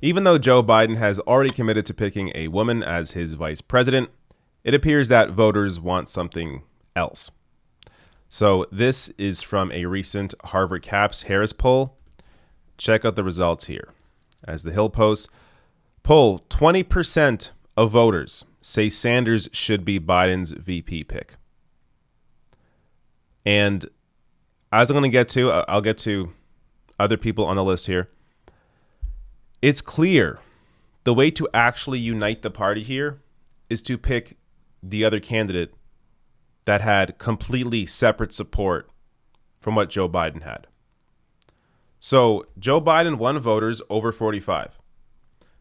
Even though Joe Biden has already committed to picking a woman as his vice president, it appears that voters want something else. So this is from a recent Harvard Caps Harris poll. Check out the results here. As the Hill posts, poll 20% of voters say Sanders should be Biden's VP pick. And as I'm going to get to, I'll get to other people on the list here. It's clear the way to actually unite the party here is to pick the other candidate that had completely separate support from what Joe Biden had. So Joe Biden won voters over 45.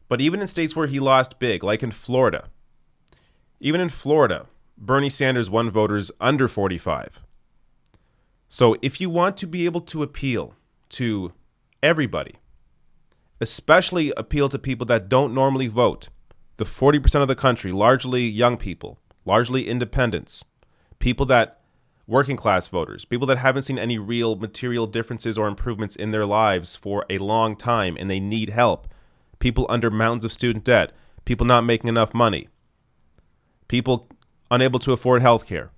But even in states where he lost big, like in Florida, Bernie Sanders won voters under 45. So if you want to be able to appeal to everybody, especially appeal to people that don't normally vote, the 40% of the country, largely young people, largely independents, people that working class voters, people that haven't seen any real material differences or improvements in their lives for a long time and they need help, people under mountains of student debt, people not making enough money, people unable to afford health care.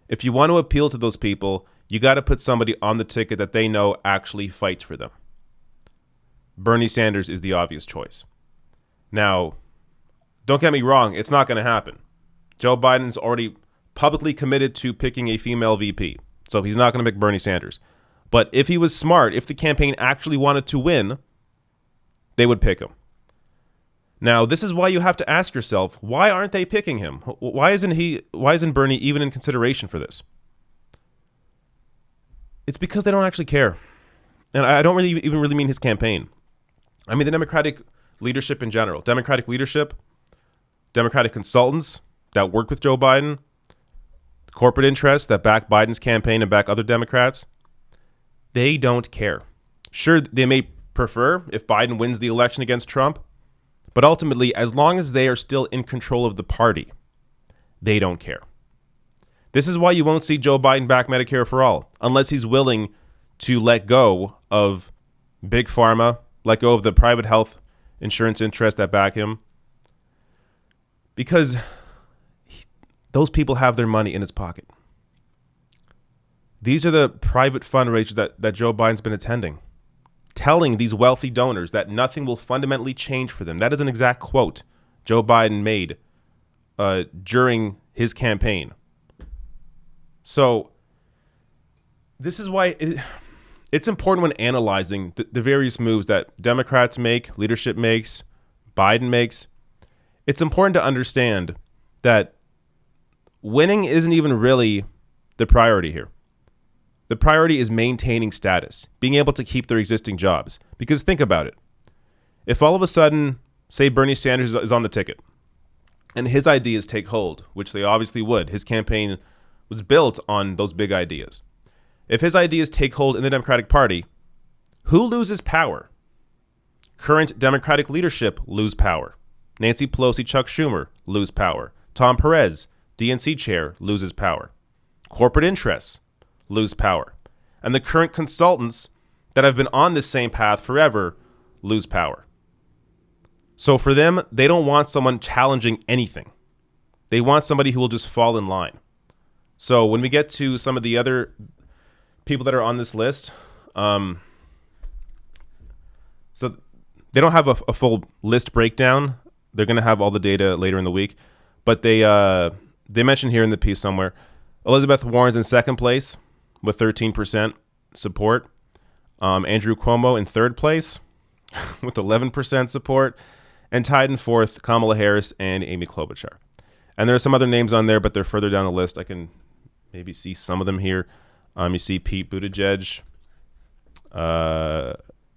If you want to appeal to those people, you got to put somebody on the ticket that they know actually fights for them. Bernie Sanders is the obvious choice. Now, don't get me wrong, it's not going to happen. Joe Biden's already publicly committed to picking a female VP, so he's not going to pick Bernie Sanders. But if he was smart, if the campaign actually wanted to win, they would pick him. Now, this is why you have to ask yourself, why aren't they picking him? Why isn't Bernie even in consideration for this? It's because they don't actually care. And I don't really mean his campaign. I mean the Democratic leadership in general. Democratic leadership, Democratic consultants that work with Joe Biden, corporate interests that back Biden's campaign and back other Democrats, they don't care. Sure, they may prefer if Biden wins the election against Trump, but ultimately, as long as they are still in control of the party, they don't care. This is why you won't see Joe Biden back Medicare for all, unless he's willing to let go of big pharma, let go of the private health insurance interests that back him, because those people have their money in his pocket. These are the private fundraisers that Joe Biden's been attending, telling these wealthy donors that nothing will fundamentally change for them. That is an exact quote Joe Biden made during his campaign. So this is why it's important when analyzing the various moves that Democrats make, leadership makes, Biden makes. It's important to understand that winning isn't even really the priority here. The priority is maintaining status, being able to keep their existing jobs. Because think about it. If all of a sudden, say Bernie Sanders is on the ticket and his ideas take hold, which they obviously would, his campaign was built on those big ideas. If his ideas take hold in the Democratic Party, who loses power? Current Democratic leadership lose power. Nancy Pelosi, Chuck Schumer lose power. Tom Perez, DNC chair, loses power. Corporate interests lose power. And the current consultants that have been on this same path forever lose power. So for them, they don't want someone challenging anything. They want somebody who will just fall in line. So when we get to some of the other people that are on this list, so they don't have a full list breakdown. They're going to have all the data later in the week. But they mentioned here in the piece somewhere, Elizabeth Warren's in second place with 13% support. Andrew Cuomo in third place with 11% support. And tied in fourth, Kamala Harris and Amy Klobuchar. And there are some other names on there, but they're further down the list. I can maybe see some of them here. You see Pete Buttigieg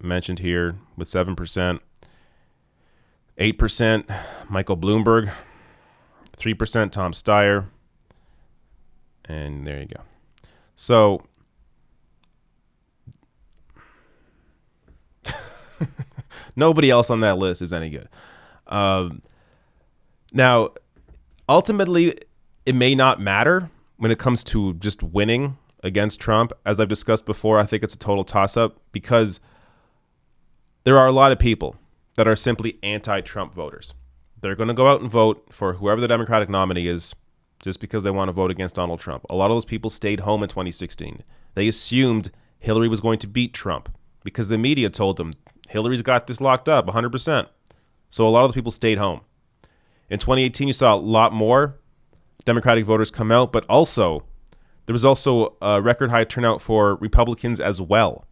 mentioned here with 7%. 8%, Michael Bloomberg. 3%, Tom Steyer. And there you go. So nobody else on that list is any good. Now, ultimately, it may not matter when it comes to just winning against Trump. As I've discussed before, I think it's a total toss-up because there are a lot of people that are simply anti-Trump voters. They're going to go out and vote for whoever the Democratic nominee is just because they want to vote against Donald Trump. A lot of those people stayed home in 2016. They assumed Hillary was going to beat Trump because the media told them Hillary's got this locked up 100%. So a lot of the people stayed home. In 2018, you saw a lot more Democratic voters come out, but also there was also a record high turnout for Republicans as well.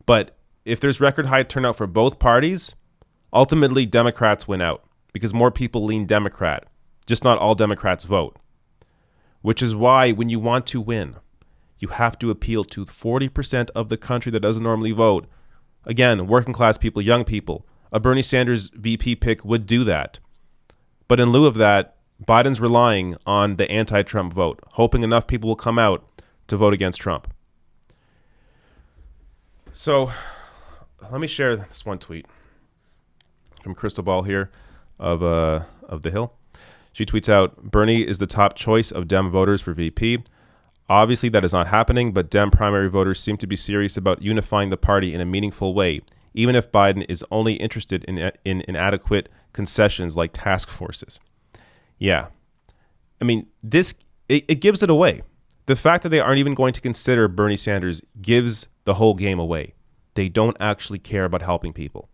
But if there's record high turnout for both parties, ultimately Democrats win out because more people lean Democrat. Just not all Democrats vote. Which is why when you want to win, you have to appeal to 40% of the country that doesn't normally vote. Again, working class people, young people. A Bernie Sanders VP pick would do that. But in lieu of that, Biden's relying on the anti-Trump vote, hoping enough people will come out to vote against Trump. So let me share this one tweet from Crystal Ball here of The Hill. She tweets out, Bernie is the top choice of Dem voters for VP. Obviously, that is not happening, but Dem primary voters seem to be serious about unifying the party in a meaningful way, even if Biden is only interested in inadequate concessions like task forces. Yeah. I mean, it gives it away. The fact that they aren't even going to consider Bernie Sanders gives the whole game away. They don't actually care about helping people.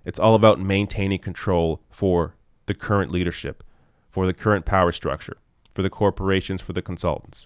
It's all about maintaining control for the current leadership, for the current power structure, for the corporations, for the consultants.